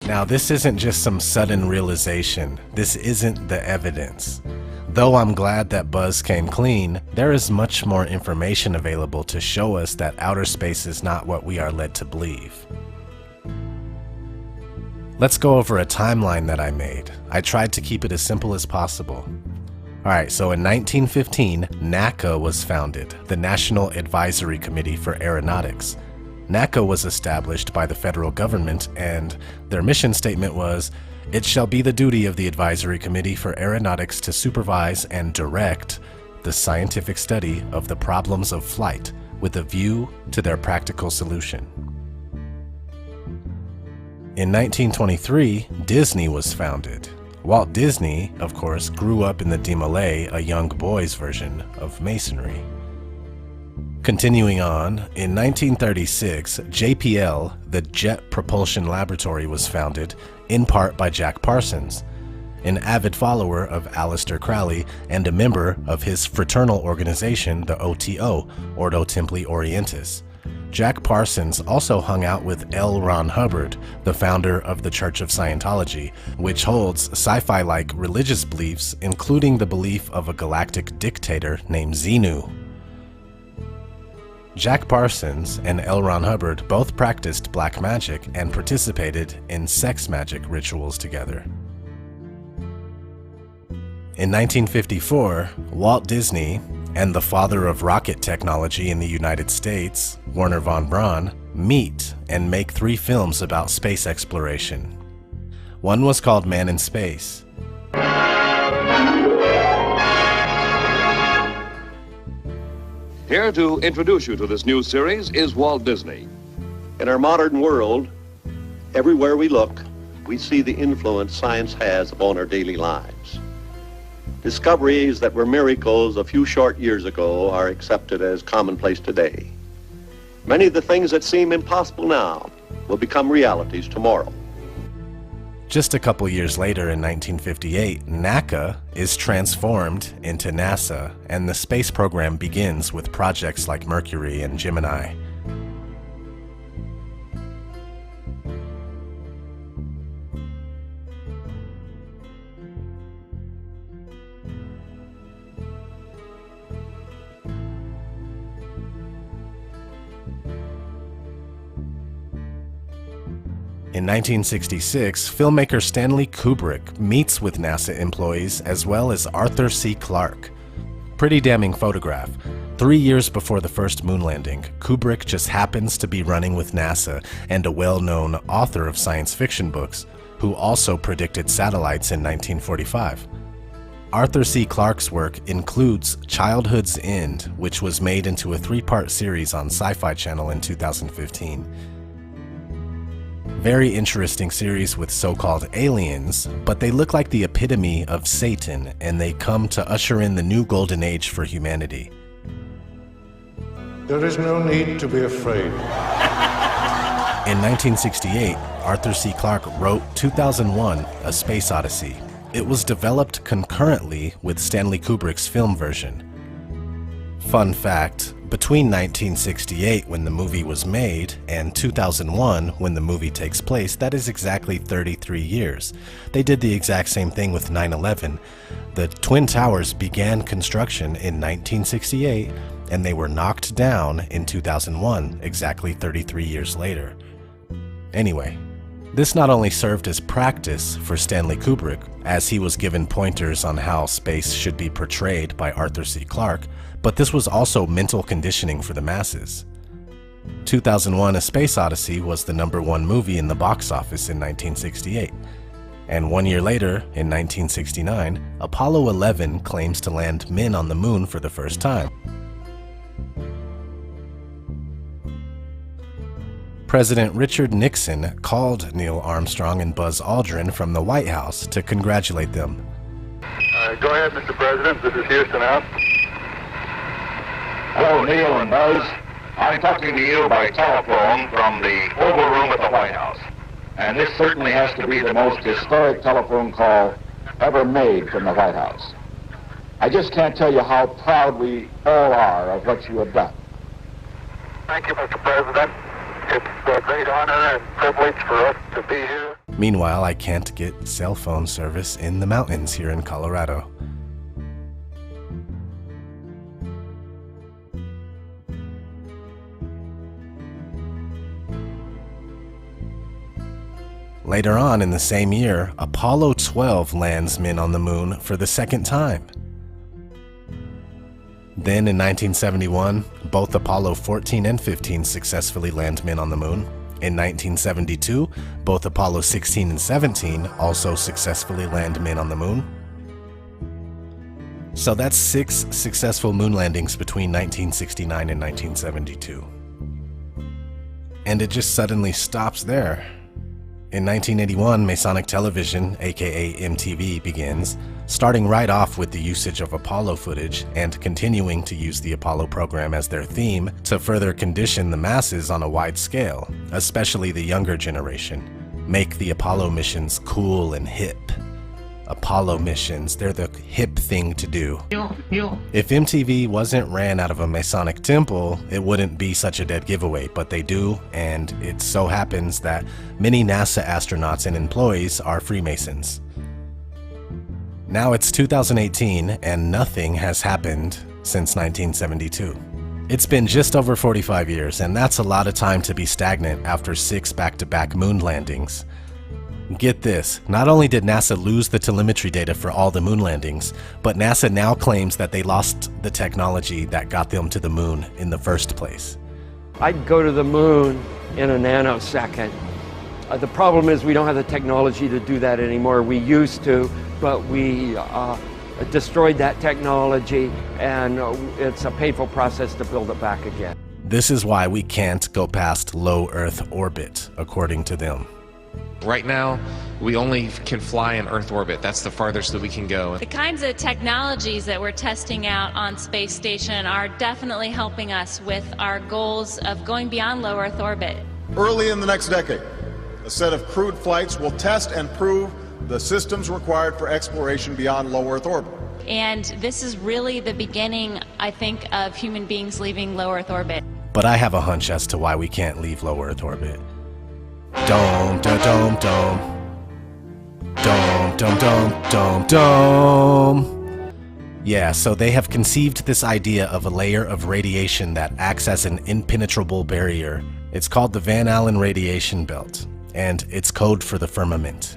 Now, this isn't just some sudden realization. This isn't the evidence. Though I'm glad that Buzz came clean, there is much more information available to show us that outer space is not what we are led to believe. Let's go over a timeline that I made. I tried to keep it as simple as possible. Alright, so in 1915, NACA was founded, the National Advisory Committee for Aeronautics. NACA was established by the federal government, and their mission statement was, "It shall be the duty of the Advisory Committee for Aeronautics to supervise and direct the scientific study of the problems of flight with a view to their practical solution." In 1923, Disney was founded. Walt Disney, of course, grew up in the Demolay, a young boy's version of Masonry. Continuing on, in 1936, JPL, the Jet Propulsion Laboratory, was founded, in part by Jack Parsons, an avid follower of Aleister Crowley and a member of his fraternal organization, the OTO, Ordo Templi Orientis. Jack Parsons also hung out with L. Ron Hubbard, the founder of the Church of Scientology, which holds sci-fi-like religious beliefs, including the belief of a galactic dictator named Xenu. Jack Parsons and L. Ron Hubbard both practiced black magic and participated in sex magic rituals together. In 1954, Walt Disney and the father of rocket technology in the United States, Wernher von Braun, meet and make 3 films about space exploration. One was called Man in Space. Here to introduce you to this new series is Walt Disney. In our modern world, everywhere we look, we see the influence science has upon our daily lives. Discoveries that were miracles a few short years ago are accepted as commonplace today. Many of the things that seem impossible now will become realities tomorrow. Just a couple years later, in 1958, NACA is transformed into NASA, and the space program begins with projects like Mercury and Gemini. In 1966, filmmaker Stanley Kubrick meets with NASA employees as well as Arthur C. Clarke. Pretty damning photograph. 3 years before the first moon landing, Kubrick just happens to be running with NASA and a well-known author of science fiction books, who also predicted satellites in 1945. Arthur C. Clarke's work includes Childhood's End, which was made into a 3-part series on Sci-Fi Channel in 2015. Very interesting series with so-called aliens, but they look like the epitome of Satan, and they come to usher in the new golden age for humanity. There is no need to be afraid. In 1968, Arthur C. Clarke wrote 2001: A Space Odyssey. It was developed concurrently with Stanley Kubrick's film version. Fun fact, between 1968, when the movie was made, and 2001, when the movie takes place, that is exactly 33 years. They did the exact same thing with 9/11. The Twin Towers began construction in 1968, and they were knocked down in 2001, exactly 33 years later. Anyway, this not only served as practice for Stanley Kubrick, as he was given pointers on how space should be portrayed by Arthur C. Clarke, but this was also mental conditioning for the masses. 2001: A Space Odyssey was the #1 movie in the box office in 1968. And 1 year later, in 1969, Apollo 11 claims to land men on the moon for the first time. President Richard Nixon called Neil Armstrong and Buzz Aldrin from the White House to congratulate them. Go ahead, Mr. President. This is Houston out. Hello, Neil and Buzz. I'm talking to you by telephone from the Oval Room at the White House. And this certainly has to be the most historic telephone call ever made from the White House. I just can't tell you how proud we all are of what you have done. Thank you, Mr. President. It's a great honor and privilege for us to be here. Meanwhile, I can't get cell phone service in the mountains here in Colorado. Later on in the same year, Apollo 12 lands men on the moon for the second time. Then in 1971, both Apollo 14 and 15 successfully land men on the moon. In 1972, both Apollo 16 and 17 also successfully land men on the moon. So that's 6 successful moon landings between 1969 and 1972. And it just suddenly stops there. In 1981, Masonic Television, aka MTV, begins, starting right off with the usage of Apollo footage and continuing to use the Apollo program as their theme to further condition the masses on a wide scale, especially the younger generation. Make the Apollo missions cool and hip. Apollo missions, they're the hip thing to do. If MTV wasn't ran out of a Masonic temple, it wouldn't be such a dead giveaway, but they do, and it so happens that many NASA astronauts and employees are Freemasons. Now it's 2018, and nothing has happened since 1972. It's been just over 45 years, and that's a lot of time to be stagnant after 6 back-to-back moon landings. Get this, not only did NASA lose the telemetry data for all the moon landings, but NASA now claims that they lost the technology that got them to the moon in the first place. I'd go to the moon in a nanosecond. The problem is we don't have the technology to do that anymore. We used to, but we destroyed that technology, and it's a painful process to build it back again. This is why we can't go past low Earth orbit, according to them. Right now, we only can fly in Earth orbit. That's the farthest that we can go. The kinds of technologies that we're testing out on Space Station are definitely helping us with our goals of going beyond low Earth orbit. Early in the next decade, a set of crewed flights will test and prove the systems required for exploration beyond low Earth orbit. And this is really the beginning, I think, of human beings leaving low Earth orbit. But I have a hunch as to why we can't leave low Earth orbit. Dome, dome, dome, dome. Dome, dome, dome, dome, dome. Yeah, so they have conceived this idea of a layer of radiation that acts as an impenetrable barrier. It's called the Van Allen radiation belt, and it's code for the firmament.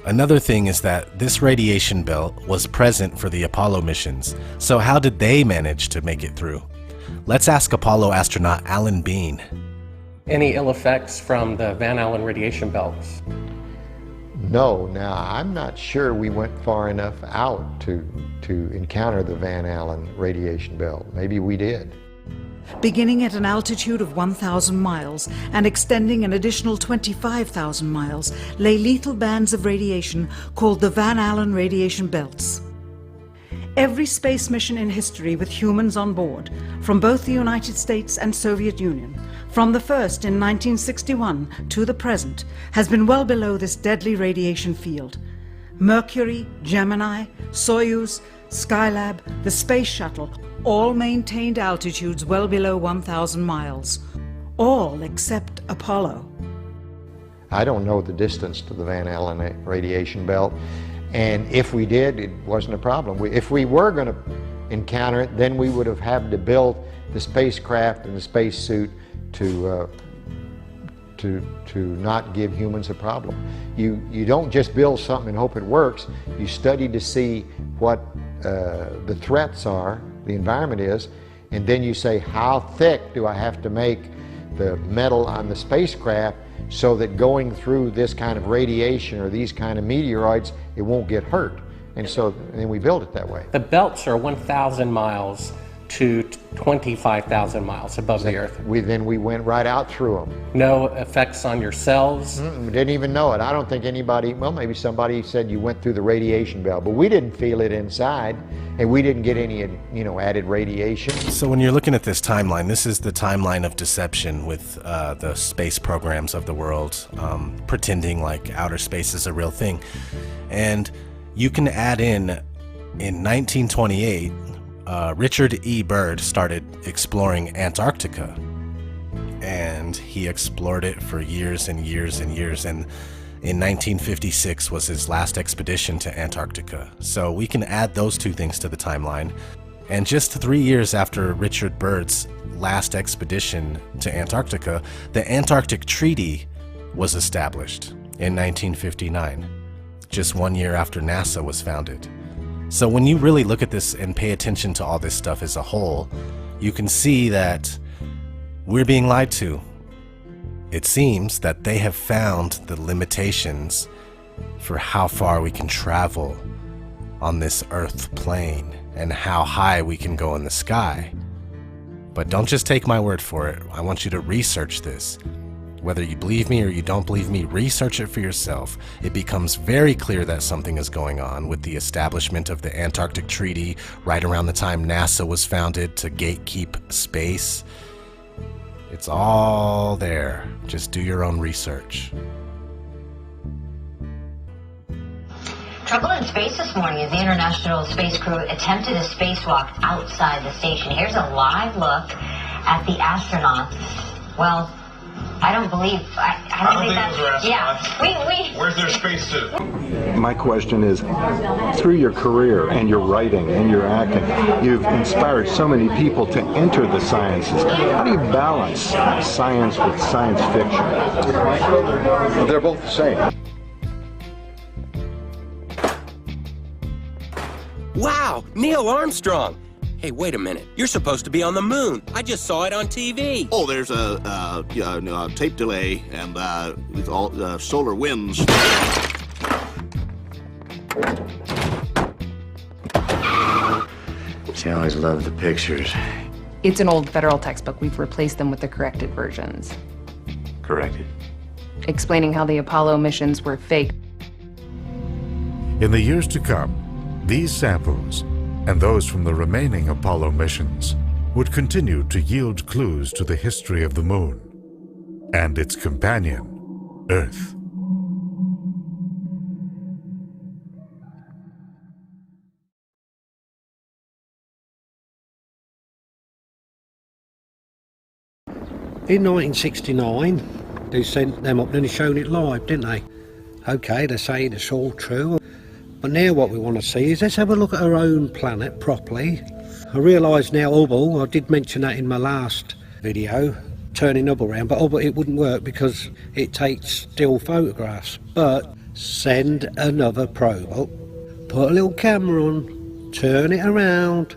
Another thing is that this radiation belt was present for the Apollo missions, so how did they manage to make it through? Let's ask Apollo astronaut Alan Bean. Any ill effects from the Van Allen radiation belts? No. Now, I'm not sure we went far enough out to encounter the Van Allen radiation belt. Maybe we did. Beginning at an altitude of 1,000 miles and extending an additional 25,000 miles, lay lethal bands of radiation called the Van Allen radiation belts. Every space mission in history with humans on board, from both the United States and Soviet Union, from the first in 1961 to the present, has been well below this deadly radiation field. Mercury, Gemini, Soyuz, Skylab, the Space Shuttle, all maintained altitudes well below 1,000 miles. All except Apollo. I don't know the distance to the Van Allen radiation belt, and if we did, it wasn't a problem. If we were going to encounter it, then we would have had to build the spacecraft and the spacesuit to not give humans a problem. You don't just build something and hope it works. You study to see what the threats are, the environment is, and then you say, how thick do I have to make the metal on the spacecraft so that going through this kind of radiation or these kind of meteoroids, it won't get hurt. And so then we build it that way. The belts are 1,000 miles to 25,000 miles above the Earth. Then we went right out through them. No effects on your cells? Didn't even know it. I don't think anybody, well, maybe somebody said you went through the radiation belt, but we didn't feel it inside, and we didn't get any, added radiation. So when you're looking at this timeline, this is the timeline of deception with the space programs of the world, pretending like outer space is a real thing. And you can add in 1928, Richard E. Byrd started exploring Antarctica. And and he explored it for years and years and years, and in 1956 was his last expedition to Antarctica. So we can add those two things to the timeline. And just 3 years after Richard Byrd's last expedition to Antarctica, the Antarctic Treaty was established in 1959, just 1 year after NASA was founded. So when you really look at this and pay attention to all this stuff as a whole, you can see that we're being lied to. It seems that they have found the limitations for how far we can travel on this Earth plane and how high we can go in the sky. But don't just take my word for it. I want you to research this. Whether you believe me or you don't believe me, research it for yourself. It becomes very clear that something is going on with the establishment of the Antarctic Treaty right around the time NASA was founded to gatekeep space. It's all there. Just do your own research. Trouble in space this morning as the International Space Crew attempted a spacewalk outside the station. Here's a live look at the astronauts. Well, I don't believe those are astronauts. Yeah, Where's their spacesuit? My question is, through your career and your writing and your acting, you've inspired so many people to enter the sciences. How do you balance science with science fiction? Well, they're both the same. Wow, Neil Armstrong. Hey, wait a minute. You're supposed to be on the moon. I just saw it on TV. Oh, there's a tape delay and with all solar winds. She always loved the pictures. It's an old federal textbook. We've replaced them with the corrected versions. Corrected? Explaining how the Apollo missions were fake. In the years to come, these samples, and those from the remaining Apollo missions, would continue to yield clues to the history of the Moon and its companion, Earth. In 1969, they sent them up and they shown it live, didn't they? Okay, they say it's all true. But now what we want to see is let's have a look at our own planet properly. I realise now Hubble, I did mention that in my last video, turning Hubble around, but Hubble, it wouldn't work because it takes still photographs. But send another probe up, put a little camera on, turn it around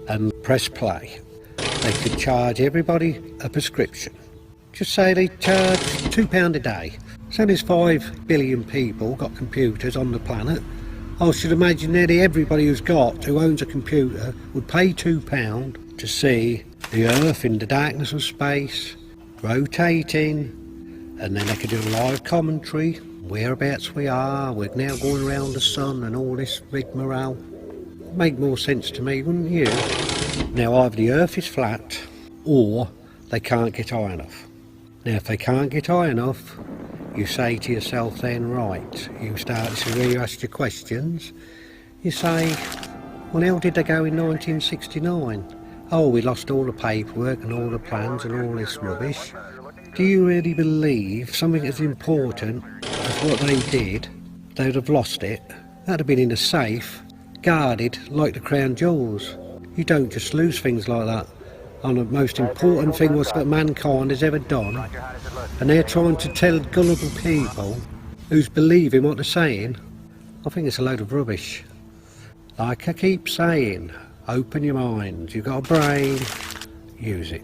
and press play. They could charge everybody a prescription. Just say they charge £2 a day. So there's 5 billion people got computers on the planet. I should imagine nearly everybody who owns a computer would pay £2 to see the Earth in the darkness of space, rotating, and then they could do a live commentary, whereabouts we are, we're now going around the sun and all this rigmarole. Make more sense to me, wouldn't you? Now either the Earth is flat or they can't get high enough. Now if they can't get high enough, you say to yourself then, right, you start to re-ask your questions. You say, well, how did they go in 1969? Oh, we lost all the paperwork and all the plans and all this rubbish. Do you really believe something as important as what they did, they'd have lost it? That'd have been in a safe, guarded like the crown jewels. You don't just lose things like that on the most important thing was that mankind has ever done, and they're trying to tell gullible people who's believing what they're saying. I think it's a load of rubbish. Like I keep saying, open your mind. You've got a brain, use it.